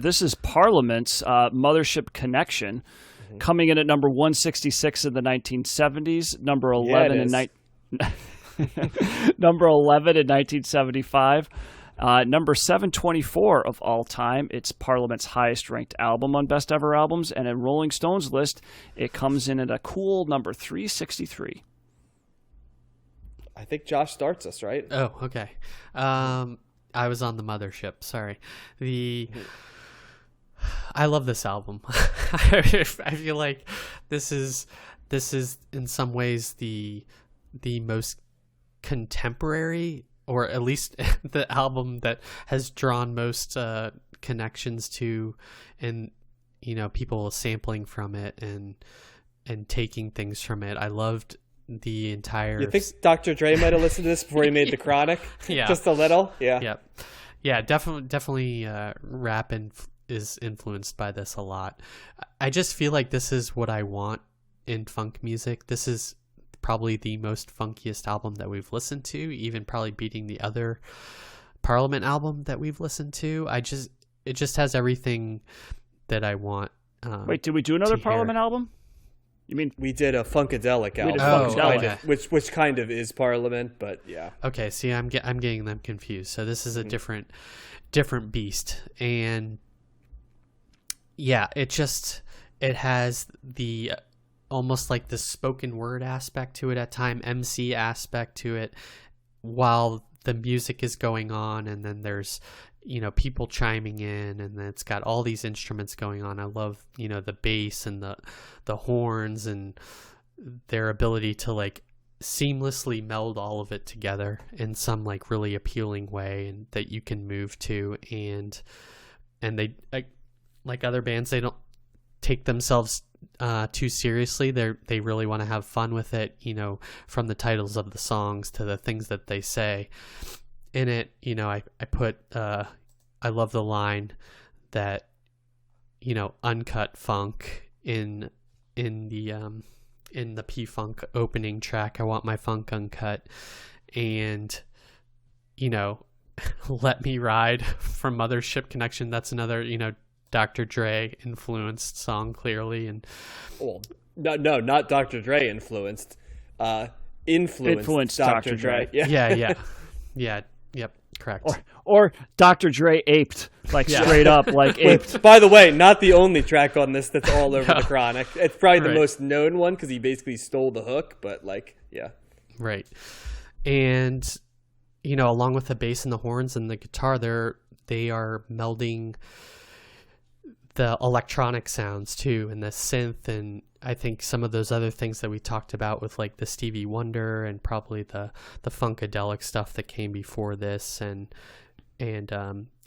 this is Parliament's Mothership Connection, coming in at number 166 in the 1970s, number 11 number 11 in 1975. Number 724 of all time. It's Parliament's highest ranked album on Best Ever Albums, and in Rolling Stone's list, it comes in at a cool number 363. I think Josh starts us, right? Oh, okay. I was on the Mothership. Sorry. I love this album. I feel like this is in some ways the most contemporary, or at least the album that has drawn most connections to, and people sampling from it and taking things from it. I loved the entire. You think Dr. Dre might have listened to this before he made The Chronic? Yeah, just a little. Yeah, definitely. Rap is influenced by this a lot. I just feel like this is what I want in funk music. This is probably the most funkiest album that we've listened to, even probably beating the other Parliament album that we've listened to. It just has everything that I want. Wait, did we do another Parliament album? You mean we did a Funkadelic album, which kind of is Parliament, but yeah. Okay, see, I'm getting them confused. So this is a different beast, and yeah, it has the almost like the spoken word aspect to it at time, MC aspect to it, while the music is going on, and then there's people chiming in, and then it's got all these instruments going on. I love the bass and the horns and their ability to like seamlessly meld all of it together in some like really appealing way, and that you can move to, and they like other bands, they don't take themselves too seriously. They really want to have fun with it, from the titles of the songs to the things that they say in it. I put I love the line that uncut funk in the P-Funk opening track. I want my funk uncut, and Let Me Ride from Mothership Connection. That's another Dr. Dre influenced song, clearly. And no, not Dr. Dre influenced. Influenced Dr. Dre. Yeah. Yep. Correct. Or Dr. Dre aped, straight up, aped. By the way, not the only track on this that's all over The Chronic. It's probably the most known one because he basically stole the hook, but yeah. Right. And, along with the bass and the horns and the guitar, they are melding the electronic sounds too, and the synth, and I think some of those other things that we talked about with like the Stevie Wonder and probably the Funkadelic stuff that came before this, and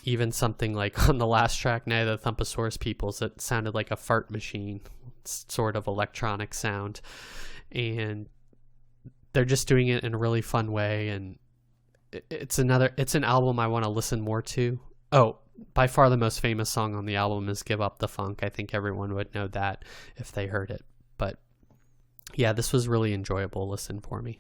even something like on the last track, Night of the Thumpasaurus Peoples, that sounded like a fart machine sort of electronic sound, and they're just doing it in a really fun way, and it's an album I want to listen more to. By far the most famous song on the album is Give Up the Funk. I think everyone would know that if they heard it. But yeah, this was really enjoyable listen for me.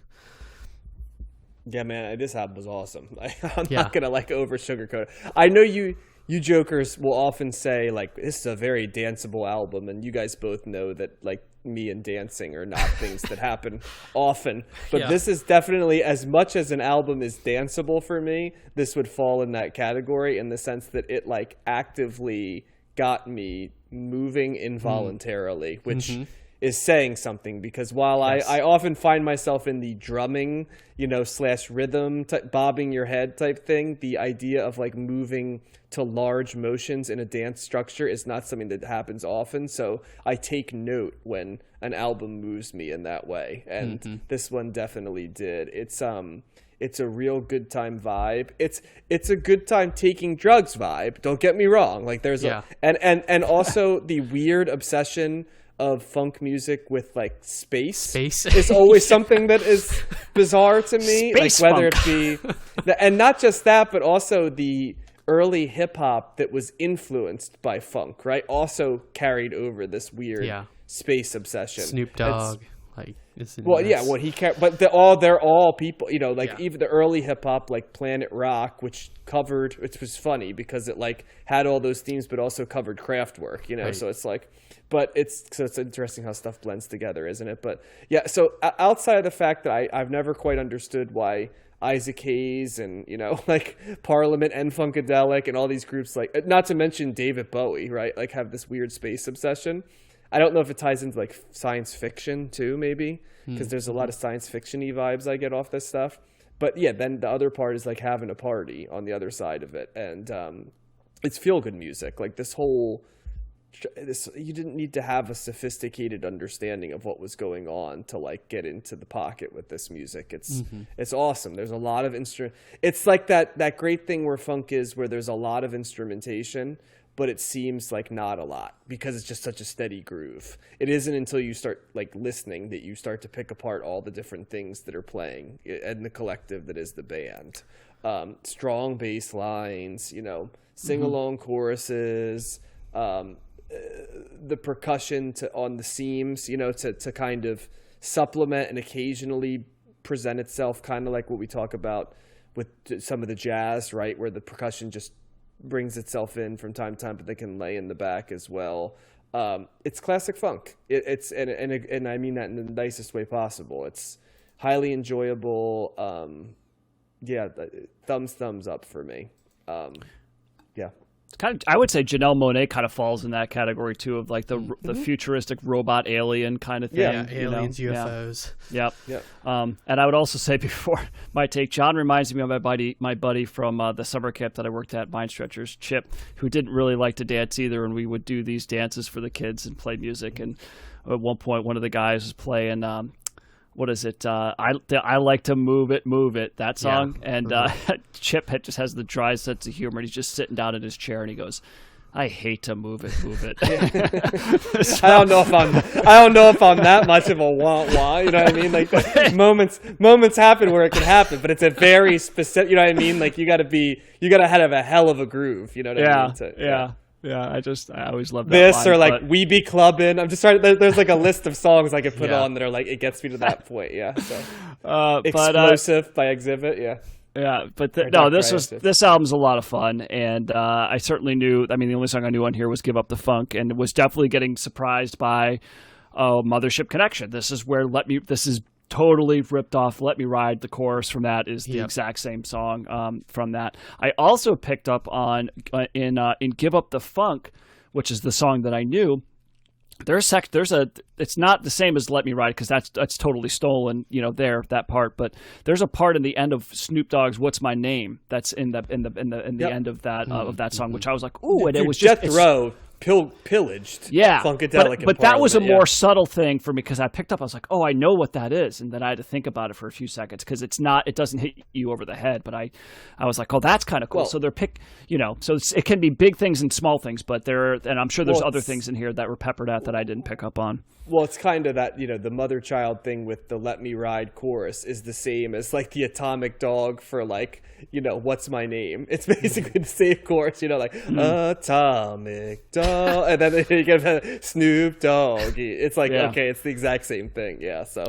Yeah, man, this album was awesome. I'm not going to over sugarcoat it. I know you jokers will often say this is a very danceable album, and you guys both know that me and dancing are not things that happen often, but this is definitely, as much as an album is danceable for me, this would fall in that category, in the sense that it actively got me moving involuntarily, which is saying something, because while I often find myself in the drumming / rhythm bobbing your head type thing, the idea of moving to large motions in a dance structure is not something that happens often. So I take note when an album moves me in that way, and this one definitely did. It's a real good time vibe. It's a good time taking drugs vibe. Don't get me wrong. There's and also the weird obsession of funk music with space is always something that is bizarre to me. Whether funk. It be and not just that, but also the early hip hop that was influenced by funk, right? Also carried over this weird space obsession. Snoop Dogg, like, well, yeah, what he kept, but they're all people, like even the early hip hop, like Planet Rock, which was funny because it like had all those themes, but also covered Kraftwerk, Right. so it's like, but it's interesting how stuff blends together, isn't it? But yeah, so outside of the fact that I've never quite understood why Isaac Hayes and like Parliament and Funkadelic and all these groups, like not to mention David Bowie, right, like have this weird space obsession. I don't know if it ties into like science fiction too, maybe, because there's a lot of science fiction-y vibes I get off this stuff. But yeah, then the other part is like having a party on the other side of it, and it's feel-good music. Like this you didn't need to have a sophisticated understanding of what was going on to like get into the pocket with this music. It's awesome. There's a lot of It's like that great thing where funk is, where there's a lot of instrumentation, but it seems like not a lot because it's just such a steady groove. It isn't until you start like listening that you start to pick apart all the different things that are playing and the collective that is the band. Strong bass lines, sing-along choruses, the percussion on the seams, to kind of supplement and occasionally present itself, kind of like what we talk about with some of the jazz, right, where the percussion just brings itself in from time to time, but they can lay in the back as well. It's classic funk. And I mean that in the nicest way possible. It's highly enjoyable. Thumbs up for me. Yeah. It's kind of, I would say Janelle Monáe kind of falls in that category too, of like the futuristic robot alien kind of thing. Yeah, aliens, UFOs. Yep. And I would also say before my take, John reminds me of my buddy from the summer camp that I worked at, Mind Stretchers, Chip, who didn't really like to dance either, and we would do these dances for the kids and play music. And at one point, one of the guys was playing. What is it? I like to move it. That song, and Chip just has the dry sense of humor. And he's just sitting down in his chair, and he goes, "I hate to move it." So, I don't know if I'm that much of a wah. You know what I mean? Like moments happen where it can happen, but it's a very specific. You know what I mean? Like you got to have a hell of a groove. You know what I mean? Yeah, I always love that this line, or like We Be Clubbing. I'm just trying. There's like a list of songs I could put on that are like it gets me to that point. Yeah. So Explosive by Exhibit. Yeah. Yeah, but this album's a lot of fun, and I certainly knew. I mean, the only song I knew on here was "Give Up the Funk," and was definitely getting surprised by Mothership Connection. This is where This is totally ripped off "Let Me Ride." The chorus from that is the exact same song from that. I also picked up on in "Give Up the Funk," which is the song that I knew. It's not the same as "Let Me Ride" because that's totally stolen, that part. But there's a part in the end of Snoop Dogg's "What's My Name" that's in the end of that song, which I was like, ooh, and it was just Jethro pillaged. Funkadelic, but that was a more subtle thing for me because I picked up. I was like, oh, I know what that is, and then I had to think about it for a few seconds because it doesn't hit you over the head. But I was like, oh, that's kind of cool. So they're so it can be big things and small things, but and I'm sure there's other things in here that were peppered out that I didn't pick up on. Well, it's kind of that, the mother-child thing with the "Let Me Ride" chorus is the same as like the Atomic Dog for like, "What's My Name?" It's basically the same chorus, Atomic Dog, and then you get Snoop Dogg. It's like, okay, it's the exact same thing. Yeah, so.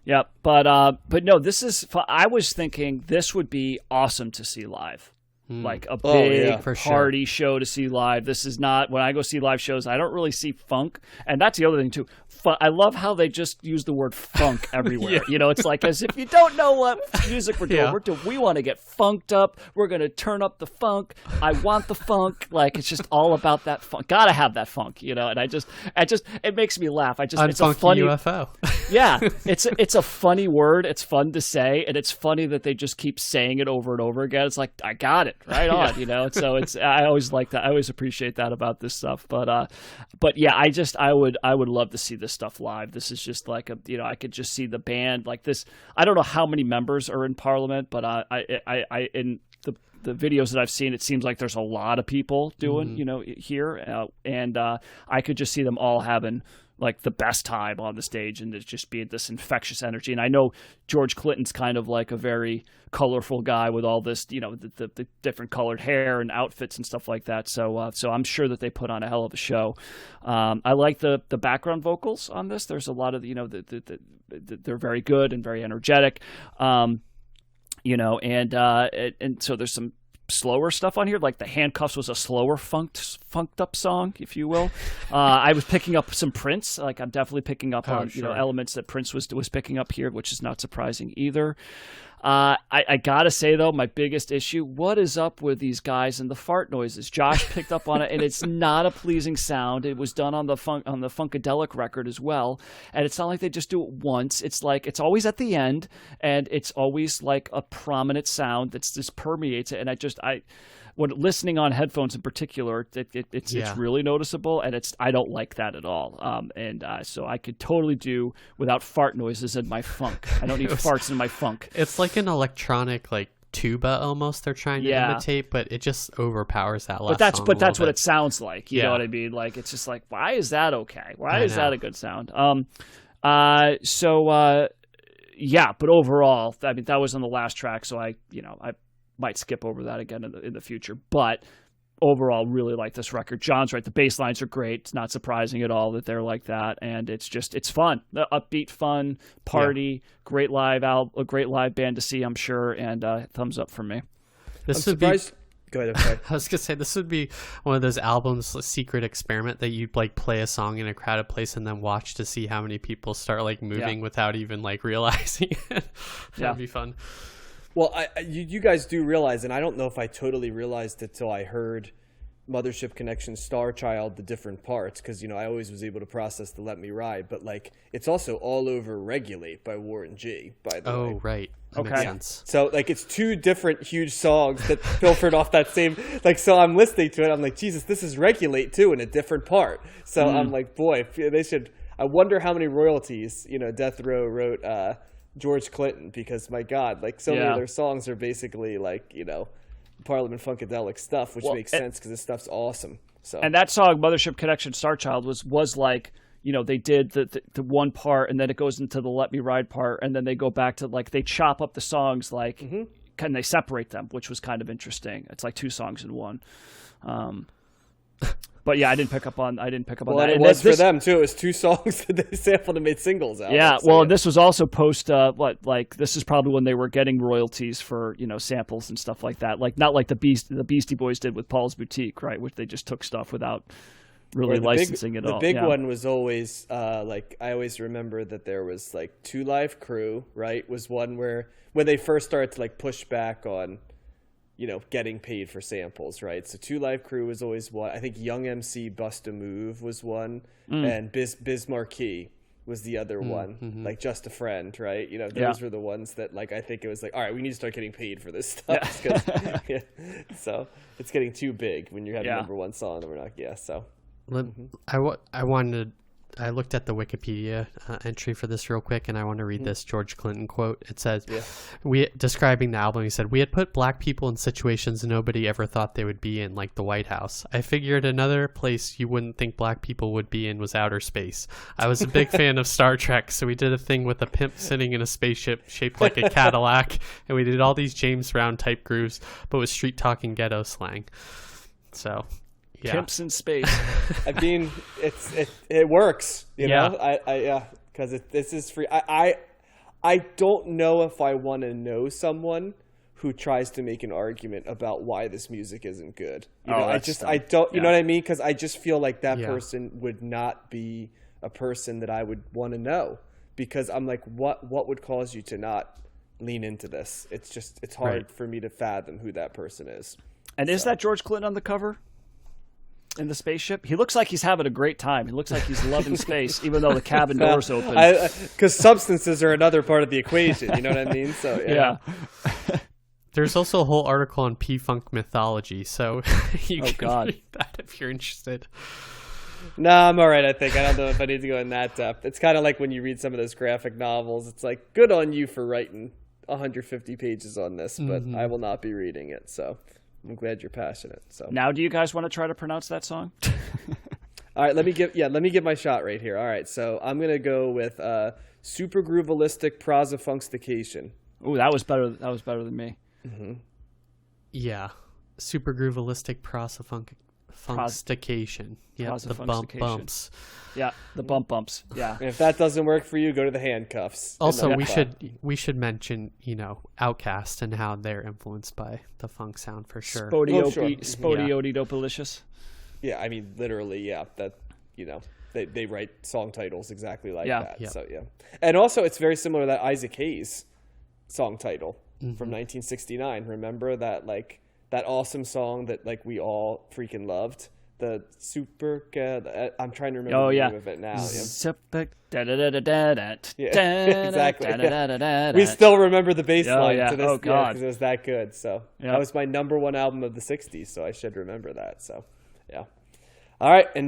Yeah, but no, this is, I was thinking this would be awesome to see live. Like a big party show to see live. This is not, when I go see live shows, I don't really see funk. And that's the other thing too. I love how they just use the word funk everywhere. It's like as if you don't know what music we're doing. We want to get funked up. We're going to turn up the funk. I want the funk. Like it's just all about that funk. Gotta have that funk, and it makes me laugh. It's a funny UFO. Yeah, it's a funny word. It's fun to say, and it's funny that they just keep saying it over and over again. It's like, I got it. Right on, So I always like that. I always appreciate that about this stuff. But yeah, I would love to see this stuff live. This is just like I could just see the band like this. I don't know how many members are in Parliament, but I in the videos that I've seen, it seems like there's a lot of people doing here, and I could just see them all having like the best time on the stage, and it's just being this infectious energy. And I know George Clinton's kind of like a very colorful guy with all this, the different colored hair and outfits and stuff like that. So I'm sure that they put on a hell of a show. I like the background vocals on this. There's a lot of, they're very good and very energetic. And so there's some slower stuff on here, like the Handcuffs was a slower funked up song, if you will. I was picking up some Prince, like I'm definitely picking up on elements that Prince was picking up here, which is not surprising either. I gotta say though, my biggest issue, what is up with these guys and the fart noises? Josh picked up on it, and it's not a pleasing sound. It was done on the Funkadelic record as well, and it's not like they just do it once. It's like it's always at the end, and it's always like a prominent sound that's just permeates it. And when listening on headphones in particular, it's really noticeable, and I don't like that at all. So I could totally do without fart noises in my funk. I don't need farts in my funk. It's like an electronic like tuba almost they're trying to imitate, but it just overpowers that last song. But that's what it sounds like. You know what I mean? Like it's just like, why is that okay? Why is that a good sound? But overall, I mean, that was on the last track, so I might skip over that again in the future, but overall really like this record. John's right, the bass lines are great. It's not surprising at all that they're like that, and it's fun. The upbeat fun party, great live a great live band to see, I'm sure, and thumbs up from me. This would be Go ahead. I'm sorry. I was gonna say this would be one of those albums, a secret experiment that you'd like play a song in a crowded place and then watch to see how many people start like moving without even like realizing it. That'd be fun. Well, you guys do realize, and I don't know if I totally realized it till I heard Mothership Connection, Star Child, the different parts, because I always was able to process the Let Me Ride, but like it's also all over Regulate by Warren G, by the way. Oh, right. That makes sense. So like it's two different huge songs that pilfered off that same, like, so I'm listening to it, I'm like, Jesus, this is Regulate too in a different part. So I'm like, boy, they should, I wonder how many royalties, Death Row wrote George Clinton, because my God, like so many of their songs are basically like, Parliament Funkadelic stuff, which makes sense because this stuff's awesome. So, and that song, Mothership Connection, Star Child, was like, they did the one part, and then it goes into the Let Me Ride part, and then they go back to like they chop up the songs, like can they separate them, which was kind of interesting. It's like two songs in one. But yeah, I didn't pick up on that. Well, it was for them too. It was two songs that they sampled and made singles out. Yeah, well, this was also post this is probably when they were getting royalties for samples and stuff like that. Like not like the Beastie Boys did with Paul's Boutique, right? Which they just took stuff without really licensing it all. The big one was always like I always remember that there was like Two Live Crew, right? Was one where when they first started to like push back on getting paid for samples, right? So Two Live Crew was always one. I think Young MC Bust a Move was one, and Biz Marquee was the other one. Like Just a Friend, right? Those were the ones that like I think it was like, all right, we need to start getting paid for this stuff. So it's getting too big when you have the number one song and we're not. So I looked at the Wikipedia entry for this real quick, and I want to read this George Clinton quote. It says, describing the album, he said, "We had put black people in situations nobody ever thought they would be in, like the White House. I figured another place you wouldn't think black people would be in was outer space. I was a big fan of Star Trek, so we did a thing with a pimp sitting in a spaceship shaped like a Cadillac, and we did all these James Brown type grooves, but with street talking ghetto slang." So... yeah. Pimps in space. I mean, it works, you know. Because this is free. I don't know if I want to know someone who tries to make an argument about why this music isn't good. I don't. You know what I mean? Because I just feel like that person would not be a person that I would want to know. Because I'm like, what would cause you to not lean into this? It's hard for me to fathom who that person is. And is that George Clinton on the cover? In the spaceship, he looks like he's having a great time. He looks like he's loving space, even though the cabin door's open. Because substances are another part of the equation. You know what I mean? So yeah. There's also a whole article on P-Funk mythology, so you can read that if you're interested. No, I'm all right. I think I don't know if I need to go in that depth. It's kind of like when you read some of those graphic novels. It's like, good on you for writing 150 pages on this, but I will not be reading it. So. I'm glad you're passionate. So now, do you guys want to try to pronounce that song? All right, let me give my shot right here. All right, so I'm gonna go with super groovalistic prosofunstication. Ooh, that was better. That was better than me. Yeah, super groovalistic prosofunstication. Yeah, the bumps. Yeah, the bumps. Yeah. And if that doesn't work for you, go to the handcuffs. Also, we should mention, Outkast and how they're influenced by the funk sound for sure. Spodioidopalicious. Yeah, I mean literally, yeah. That they write song titles exactly like that. Yeah. So yeah, and also it's very similar to that Isaac Hayes song title from 1969. Remember that that awesome song that we all freaking loved. The super. I'm trying to remember the name of it now. Exactly. We still remember the bass line to this because it was that good. So that was my number one album of the '60s. So I should remember that. So yeah. All right, and